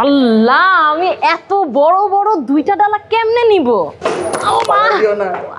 আল্লাহ, আমি এত বড় বড় দুইটা ডালা কেমনে নিব?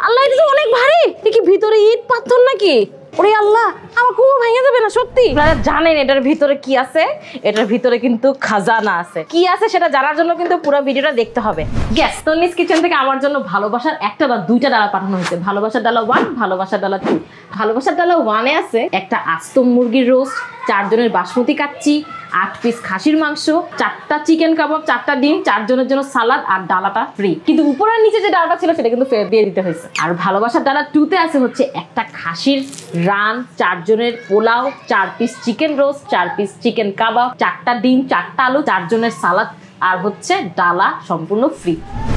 আল্লাহ, এটা তো অনেক ভারী। কি ভিতরে ইট পাথর নাকি? ওরে আল্লাহ, আমার কোমর ভেঙে যাবে না সত্যি? আপনারা জানেন এটার ভিতরে কি আছে? এটার ভিতরে কিন্তু খাজানা আছে। কি আছে সেটা জানার জন্য কিন্তু পুরো ভিডিওটা দেখতে হবে। গ্যাস তন্নিস কিচেন থেকে আমার জন্য ভালোবাসার একটা বা দুইটা ডালা পাঠানো হয়েছে। ভালোবাসার ডালা 1, ভালোবাসার ডালা 2। ভালোবাসার ডালা 1 এ আছে একটা আস্ত মুরগির রোস্ট, 4 জনের বাসমতি কাচ্চি, 8 পিস খাসির মাংস, 4টা চিকেন কাবাব, 4টা ডিম, 4 জনের জন্য সালাদ, আর ডালাটা ফ্রি। কিন্তু উপর আর নিচে যে ডালাটা ছিল সেটা কিন্তু ফেরত দিয়ে দিতে হয়েছে। আর ভালোবাসার ডালা 2 তে আছে হচ্ছে একটা খাসির রান, 4 জনের পোলাও, 4 piece chicken roast, 4 piece chicken kebab, 4টা ডিম, 4টা আলু, 4 জনের সালাদ, আর হচ্ছে ডালা সম্পূর্ণ ফ্রি।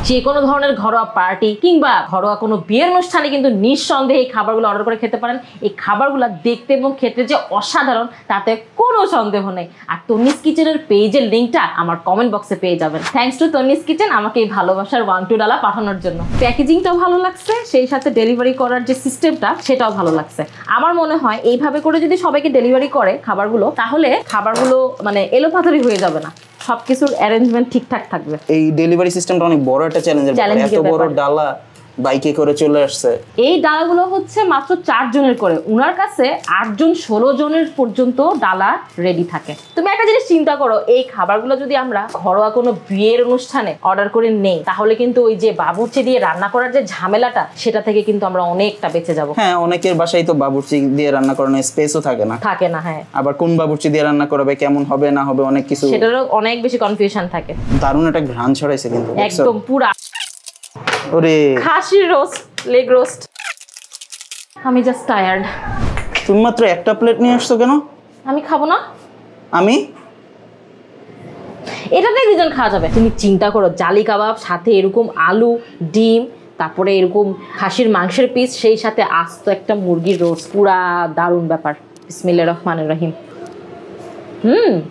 যে কোনো ধরনের ঘরোয়া পার্টি কিংবা ঘরোয়া কোনো বিয়ের অনুষ্ঠানে কিন্তু নিঃসন্দেহে এই খাবারগুলো অর্ডার করে খেতে পারেন। এই খাবারগুলো দেখতে এবং খেতে যে অসাধারণ তাতে কোনো সন্দেহ নেই। আর তন্নিস কিচেনের পেজের লিঙ্কটা আমার কমেন্ট বক্সে পেয়ে যাবেন। থ্যাঙ্কস টু তন্নিস কিচেন আমাকে এই ভালোবাসার 1-2 ডালা পাঠানোর জন্য। প্যাকেজিংটাও ভালো লাগছে, সেই সাথে ডেলিভারি করার যে সিস্টেমটা সেটাও ভালো লাগছে। আমার মনে হয় এইভাবে করে যদি সবাইকে ডেলিভারি করে খাবারগুলো, তাহলে খাবারগুলো মানে এলোপাথারি হয়ে যাবে না, সবকিছুর অ্যারেঞ্জমেন্ট ঠিকঠাক থাকবে। এই ডেলিভারি সিস্টেমটা অনেক বড় একটা চ্যালেঞ্জের ব্যাপার। এত বড় ডালা বাইকে করে চলে আসছে। এই ডালাগুলো হচ্ছে মাত্র 4 জনের করে, উনার কাছে 8 জন 16 জনের পর্যন্ত ডালা রেডি থাকে। তুমি একটা জিনিস চিন্তা করো, এই খাবারগুলো যদি আমরা ঘরোয়া কোনো বিয়ের অনুষ্ঠানে অর্ডার করে নেই, তাহলে কিন্তু ওই যে বাবুর্চি দিয়ে রান্না করার যে ঝামেলাটা, সেটা থেকে কিন্তু আমরা অনেকটা বেঁচে যাব। হ্যাঁ, অনেকের বাসায় তো বাবুর্চি দিয়ে রান্না করানোর স্পেসও থাকে না। হ্যাঁ, আবার কোন বাবুর্চি দিয়ে রান্না করাবে, কেমন হবে না হবে, অনেক কিছু, সেটারও অনেক বেশি কনফিউশন থাকে। দারুণ একটা ঘ্রাণ ছড়াইছে কিন্তু একদম পুরা। ওরে খাসির রোস্ট, লেগ রোস্ট। আমি জাস্ট টায়ার্ড। তুমি মাত্র একটা প্লেট নিয়ে আসছো কেন? আমি খাবো না। আমি এটাতে 2 জন খাওয়া যাবে। তুমি চিন্তা করো, জালি কাবাব, সাথে এরকম আলু, ডিম, তারপরে এরকম খাসির মাংসের পিস, সেই সাথে আস্ত একটা মুরগির রোস্ট। পুরা দারুণ ব্যাপার। বিসমিল্লাহির রহমানির রহিম।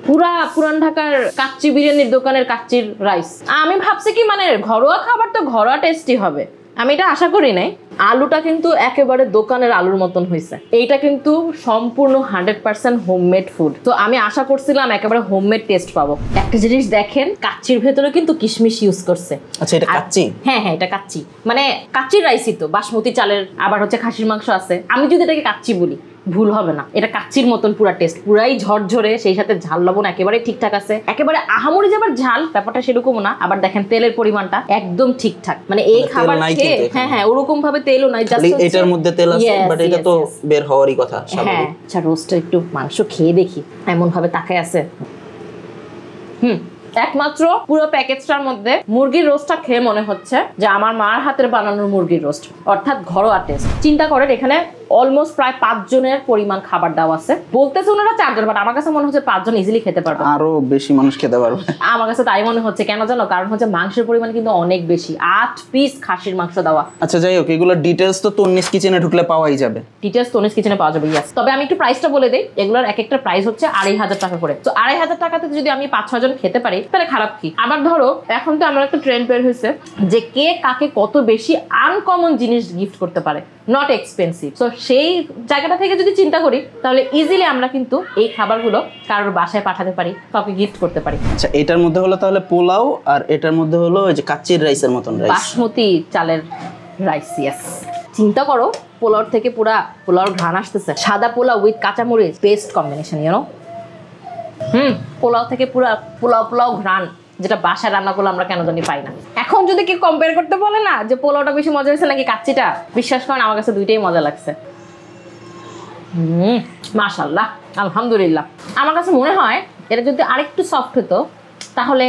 পুরা পুরান ঢাকার কাচ্চি বিরিয়ানির দোকানের কাচ্চির রাইস। আমি ভাবছি কি মানে ঘরোয়া খাবার তো ঘরোয়া টেস্টি হবে, আমি এটা আশা করি নাই। আলুটা কিন্তু একেবারে দোকানের আলুর মতন হয়েছে। এইটা কিন্তু সম্পূর্ণ 100% হোমমেড ফুড। তো আমি আশা করছিলাম একেবারে হোমমেড টেস্ট পাবো। একটা জিনিস দেখেন, কাচ্চির ভেতরে কিন্তু কিশমিশ ইউজ করছে। আচ্ছা, এটা কাচ্চি? হ্যাঁ, এটা কাচ্চি, মানে কাচ্চির রাইসই তো, বাসমতি চালের, আবার হচ্ছে খাসির মাংস আছে। আমি যদি এটাকে কাচ্চি বলি ভুল হবে না। এটা কাচ্চির মতন পুরা টেস্ট, পুরাই ঝরঝরে, সেই সাথে ঝাল লবণ একেবারে ঠিকঠাক আছে। একেবারে আহামরি যে আবার ঝাল ব্যাপারটা সেরকমও না। আবার দেখেন তেলের পরিমাণটা একদম ঠিকঠাক, মানে এই খাবার খেয়ে হ্যাঁ ওরকম ভাবে তেলও নাই, জাস্ট এটার মধ্যে তেল আছে, বাট এটা তো বের হওয়ারই কথা। হ্যাঁ, আচ্ছা রোস্টটা একটু মাংস খেয়ে দেখি। এমন ভাবে তাকায় আছে। একমাত্র পুরো প্যাকেজটার মধ্যে মুরগির রোস্টটা খেয়ে মনে হচ্ছে যে আমার মার হাতের বানানোর মুরগির রোস্ট, অর্থাৎ ঘরোয়া টেস্ট। চিন্তা করেন, এখানে অলমোস্ট প্রায় 5 জনের পরিমাণ খাবার দেওয়া আছে। বলতেছে ওনারা 4 জন, বাট আমার কাছে মনে হচ্ছে 5 জন ইজিলি খেতে পারবে, আরো বেশি মানুষ খেতে পারবে আমার কাছে তাই মনে হচ্ছে। কেন জানো? কারণ হচ্ছে মাংসের পরিমাণ কিন্তু অনেক বেশি, 8 পিস খাসির মাংস দেওয়া। আচ্ছা যাই হোক, এগুলোর ডিটেইলস তো তন্নিস কিচেনে ঢুকলে পাওয়াই যাবে। ডিটেইলস তন্নিস কিচেনে পাওয়া যাবে, ইয়েস। তবে আমি একটু প্রাইসটা বলে দেই। এগুলোর এক একটা প্রাইস হচ্ছে 2500 টাকা করে। তো 2500 টাকাতে যদি আমি 5-6 জন খেতে পারি তাহলে খারাপ কি? আবার ধরো, এখন তো আমার একটা ট্রেন্ড বের হয়েছে যে কে কাকে কত বেশি আনকমন জিনিস গিফট করতে পারে, নট এক্সপেন্সিভ। সো সেই জায়গাটা থেকে যদি চিন্তা করি, তাহলে ইজিলি আমরা কিন্তু এই খাবারগুলো কারোর বাসায় পাঠাতে পারি, কাউকে গিফট করতে পারি। আচ্ছা, এটার মধ্যে হলো তাহলে পোলাও, আর এটার মধ্যে হলো ওই যে কাচ্চির রাইসের মতন রাইস, বাসমতি চালের রাইস। ইয়েস, চিন্তা করো, পোলাওর থেকে পুরা পোলাওর ঘ্রাণ আসতেছে। সাদা পোলাও উইথ কাঁচামরিচ, best combination, you know. Pulao থেকে পুরা পোলাও ঘ্রাণ, যেটা বাসায় রান্না করলে আমরা কেন জানি পাই না। এখন যদি কেউ কম্পেয়ার করতে বলে না যে পোলাওটা বেশি মজা হয়েছে নাকি কাচ্চিটা, বিশ্বাস করেন আমার কাছে দুইটাই মজা লাগছে। মাশাআল্লাহ, আলহামদুলিল্লাহ। আমার কাছে মনে হয় এটা যদি আরেকটু সফট হতো তাহলে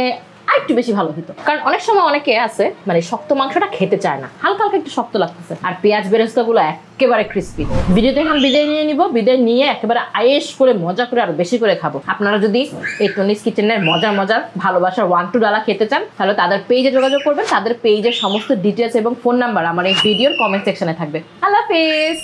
আরেকটু বেশি ভালো হতো। কারণ অনেক সময় অনেকে আছে মানে শক্ত মাংসটা খেতে চায় না, হালকা হালকা একটু শক্ত লাগতেছে। আর পেঁয়াজ বেরেস্তাগুলো একেবারে ক্রিস্পি। ভিডিওতে এখন বিদায় নিয়ে নিব, বিদায় নিয়ে একেবারে আয়েশ করে মজা করে আরো বেশি করে খাবো। আপনারা যদি এই তন্নিস কিচেনের মজার ভালোবাসার 1-2 ডালা খেতে চান, তাহলে তাদের পেজে যোগাযোগ করবেন। তাদের পেজের সমস্ত ডিটেলস এবং ফোন নাম্বার আমার এই ভিডিওর কমেন্ট সেকশনে থাকবে। আল্লাহ হাফেজ।